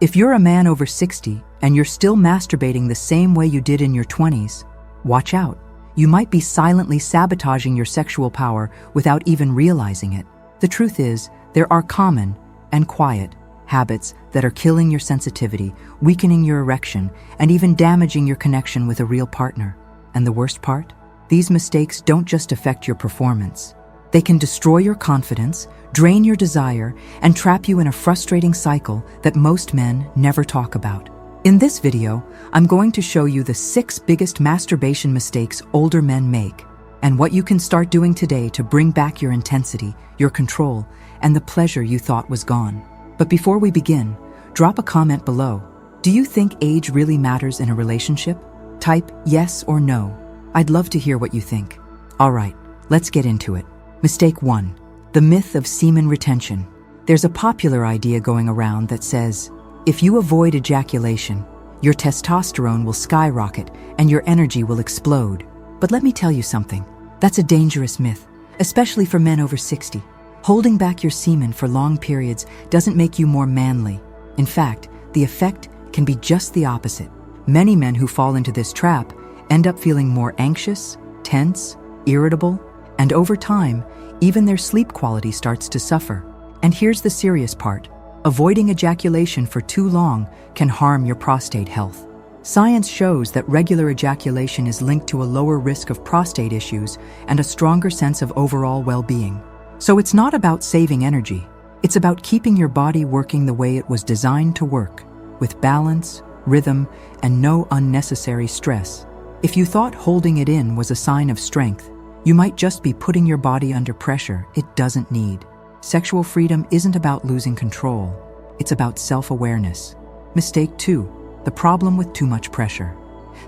If you're a man over 60 and you're still masturbating the same way you did in your 20s, watch out. You might be silently sabotaging your sexual power without even realizing it. The truth is, there are common and quiet habits that are killing your sensitivity, weakening your erection, and even damaging your connection with a real partner. And the worst part? These mistakes don't just affect your performance. They can destroy your confidence, drain your desire, and trap you in a frustrating cycle that most men never talk about. In this video, I'm going to show you the 6 biggest masturbation mistakes older men make, and what you can start doing today to bring back your intensity, your control, and the pleasure you thought was gone. But before we begin, drop a comment below. Do you think age really matters in a relationship? Type yes or no. I'd love to hear what you think. Alright, let's get into it. Mistake 1. The myth of semen retention. There's a popular idea going around that says, if you avoid ejaculation, your testosterone will skyrocket and your energy will explode. But let me tell you something. That's a dangerous myth, especially for men over 60. Holding back your semen for long periods doesn't make you more manly. In fact, the effect can be just the opposite. Many men who fall into this trap end up feeling more anxious, tense, irritable, and over time, even their sleep quality starts to suffer. And here's the serious part. Avoiding ejaculation for too long can harm your prostate health. Science shows that regular ejaculation is linked to a lower risk of prostate issues and a stronger sense of overall well-being. So it's not about saving energy. It's about keeping your body working the way it was designed to work, with balance, rhythm, and no unnecessary stress. If you thought holding it in was a sign of strength, you might just be putting your body under pressure it doesn't need. Sexual freedom isn't about losing control. It's about self-awareness. Mistake 2. The problem with too much pressure.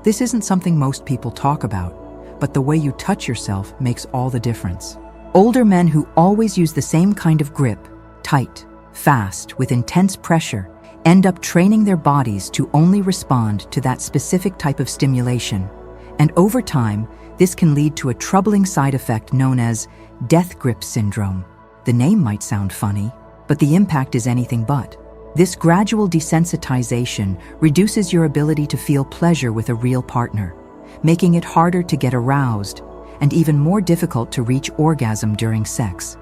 This isn't something most people talk about, but the way you touch yourself makes all the difference. Older men who always use the same kind of grip, tight, fast, with intense pressure, end up training their bodies to only respond to that specific type of stimulation. And over time, this can lead to a troubling side effect known as death grip syndrome. The name might sound funny, but the impact is anything but. This gradual desensitization reduces your ability to feel pleasure with a real partner, making it harder to get aroused and even more difficult to reach orgasm during sex.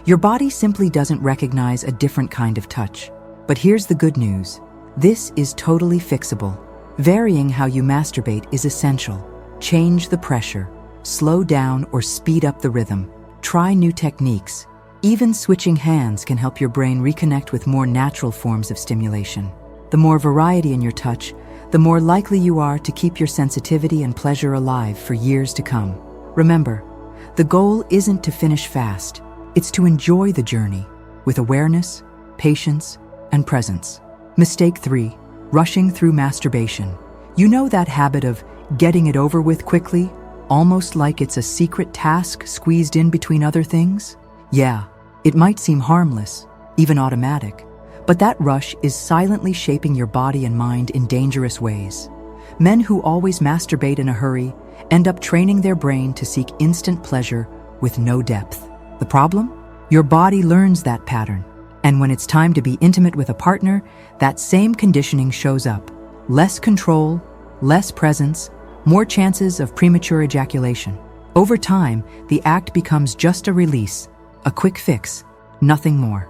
Your body simply doesn't recognize a different kind of touch. But here's the good news. This is totally fixable. Varying how you masturbate is essential. Change the pressure, slow down or speed up the rhythm. Try new techniques. Even switching hands can help your brain reconnect with more natural forms of stimulation. The more variety in your touch, the more likely you are to keep your sensitivity and pleasure alive for years to come. Remember, the goal isn't to finish fast. It's to enjoy the journey with awareness, patience, and presence. Mistake 3. Rushing through masturbation. You know that habit of getting it over with quickly, almost like it's a secret task squeezed in between other things? Yeah, it might seem harmless, even automatic, but that rush is silently shaping your body and mind in dangerous ways. Men who always masturbate in a hurry end up training their brain to seek instant pleasure with no depth. The problem? Your body learns that pattern. And when it's time to be intimate with a partner, that same conditioning shows up. Less control, less presence, more chances of premature ejaculation. Over time, the act becomes just a release, a quick fix, nothing more.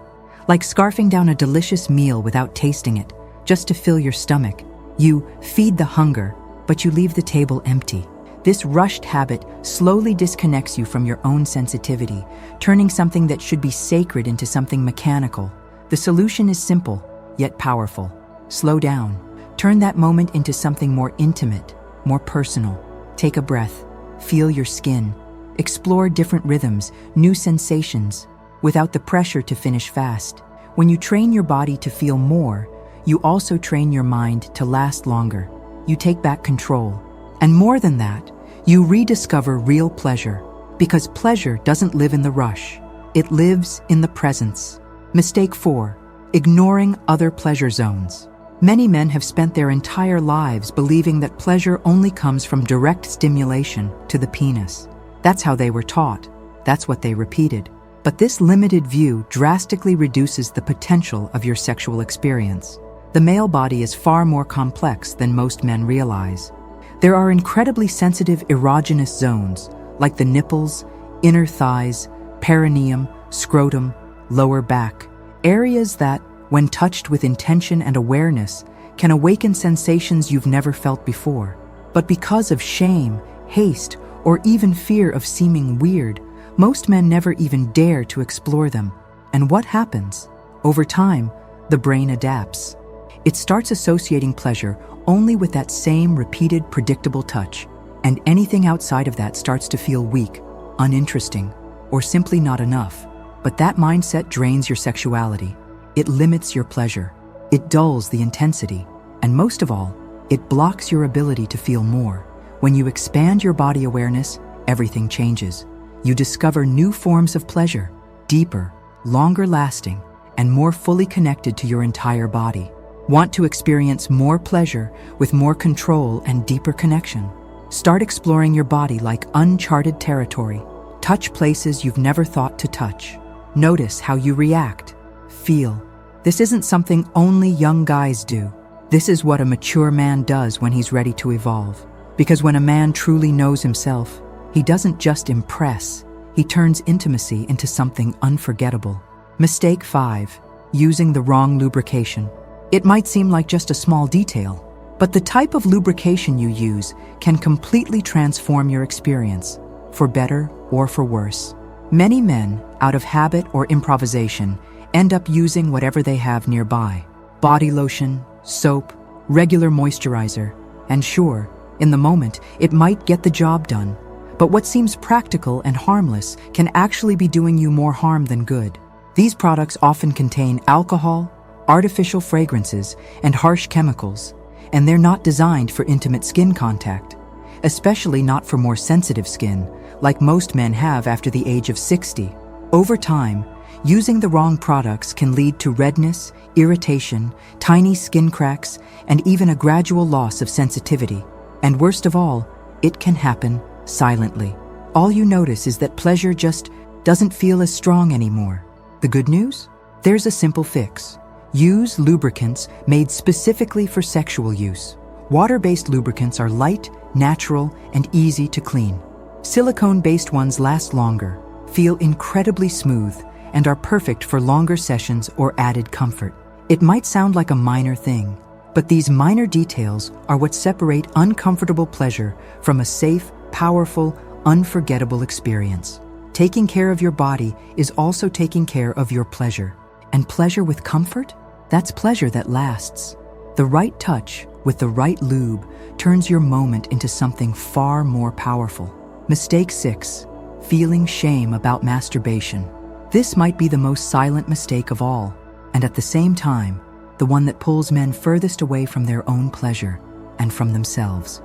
Like scarfing down a delicious meal without tasting it, just to fill your stomach. You feed the hunger, but you leave the table empty. This rushed habit slowly disconnects you from your own sensitivity, turning something that should be sacred into something mechanical. The solution is simple, yet powerful. Slow down. Turn that moment into something more intimate, more personal. Take a breath. Feel your skin. Explore different rhythms, new sensations, without the pressure to finish fast. When you train your body to feel more, you also train your mind to last longer. You take back control. And more than that, you rediscover real pleasure, because pleasure doesn't live in the rush. It lives in the presence. Mistake 4. Ignoring other pleasure zones. Many men have spent their entire lives believing that pleasure only comes from direct stimulation to the penis. That's how they were taught. That's what they repeated. But this limited view drastically reduces the potential of your sexual experience. The male body is far more complex than most men realize. There are incredibly sensitive erogenous zones, like the nipples, inner thighs, perineum, scrotum, lower back, areas that, when touched with intention and awareness, can awaken sensations you've never felt before. But because of shame, haste, or even fear of seeming weird, most men never even dare to explore them. And what happens? Over time, the brain adapts. It starts associating pleasure only with that same repeated, predictable touch, and anything outside of that starts to feel weak, uninteresting, or simply not enough. But that mindset drains your sexuality. It limits your pleasure. It dulls the intensity. And most of all, it blocks your ability to feel more. When you expand your body awareness, everything changes. You discover new forms of pleasure, deeper, longer lasting, and more fully connected to your entire body. Want to experience more pleasure with more control and deeper connection? Start exploring your body like uncharted territory. Touch places you've never thought to touch. Notice how you react. Feel. This isn't something only young guys do. This is what a mature man does when he's ready to evolve. Because when a man truly knows himself, he doesn't just impress, he turns intimacy into something unforgettable. Mistake 5. Using the wrong lubrication. It might seem like just a small detail, but the type of lubrication you use can completely transform your experience, for better or for worse. Many men, out of habit or improvisation, end up using whatever they have nearby. Body lotion, soap, regular moisturizer, and sure, in the moment, it might get the job done. But what seems practical and harmless can actually be doing you more harm than good. These products often contain alcohol, artificial fragrances, and harsh chemicals, and they're not designed for intimate skin contact, especially not for more sensitive skin, like most men have after the age of 60. Over time, using the wrong products can lead to redness, irritation, tiny skin cracks, and even a gradual loss of sensitivity. And worst of all, it can happen silently. All you notice is that pleasure just doesn't feel as strong anymore. The good news? There's a simple fix. Use lubricants made specifically for sexual use. Water-based lubricants are light, natural, and easy to clean. Silicone-based ones last longer, feel incredibly smooth, and are perfect for longer sessions or added comfort. It might sound like a minor thing, but these minor details are what separate uncomfortable pleasure from a safe, powerful, unforgettable experience. Taking care of your body is also taking care of your pleasure. And pleasure with comfort? That's pleasure that lasts. The right touch with the right lube turns your moment into something far more powerful. Mistake 6. Feeling shame about masturbation. This might be the most silent mistake of all, and at the same time, the one that pulls men furthest away from their own pleasure and from themselves.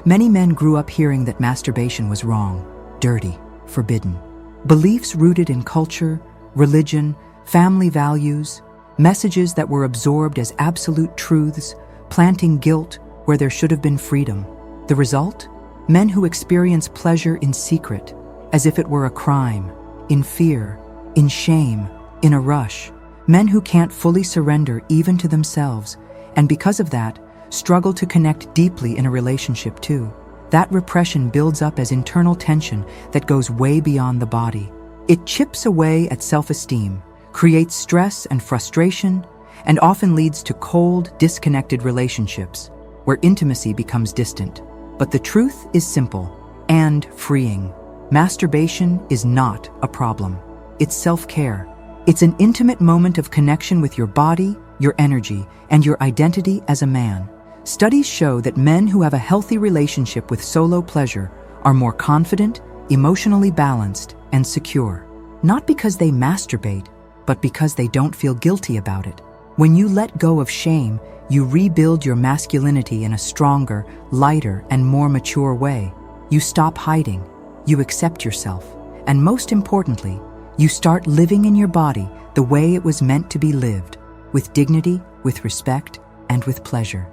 Many men grew up hearing that masturbation was wrong, dirty, forbidden. Beliefs rooted in culture, religion, family values, messages that were absorbed as absolute truths, planting guilt where there should have been freedom. The result? Men who experience pleasure in secret, as if it were a crime, in fear, in shame, in a rush. Men who can't fully surrender even to themselves, and because of that, struggle to connect deeply in a relationship too. That repression builds up as internal tension that goes way beyond the body. It chips away at self-esteem, creates stress and frustration, and often leads to cold, disconnected relationships, where intimacy becomes distant. But the truth is simple and freeing. Masturbation is not a problem. It's self-care. It's an intimate moment of connection with your body, your energy, and your identity as a man. Studies show that men who have a healthy relationship with solo pleasure are more confident, emotionally balanced, and secure. Not because they masturbate, but because they don't feel guilty about it. When you let go of shame, you rebuild your masculinity in a stronger, lighter, and more mature way. You stop hiding, you accept yourself, and most importantly, you start living in your body the way it was meant to be lived, with dignity, with respect, and with pleasure.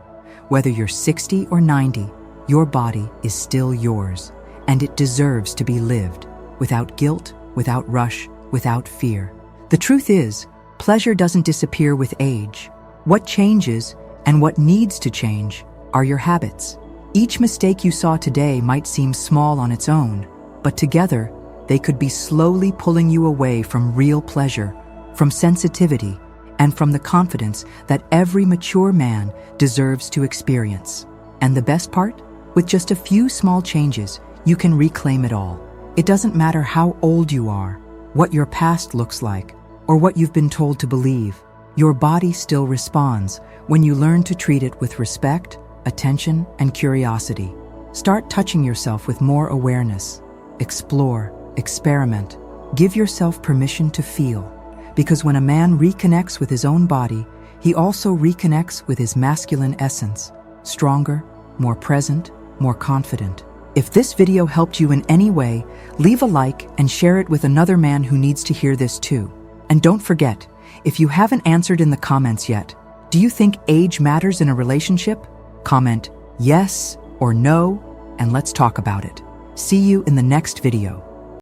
Whether you're 60 or 90, your body is still yours, and it deserves to be lived, without guilt, without rush, without fear. The truth is, pleasure doesn't disappear with age. What changes and what needs to change are your habits. Each mistake you saw today might seem small on its own, but together, they could be slowly pulling you away from real pleasure, from sensitivity, and from the confidence that every mature man deserves to experience. And the best part? With just a few small changes, you can reclaim it all. It doesn't matter how old you are, what your past looks like, or what you've been told to believe. Your body still responds when you learn to treat it with respect, attention, and curiosity. Start touching yourself with more awareness. Explore, experiment. Give yourself permission to feel. Because when a man reconnects with his own body, he also reconnects with his masculine essence. Stronger, more present, more confident. If this video helped you in any way, leave a like and share it with another man who needs to hear this too. And don't forget, if you haven't answered in the comments yet, do you think age matters in a relationship? Comment yes or no, and let's talk about it. See you in the next video.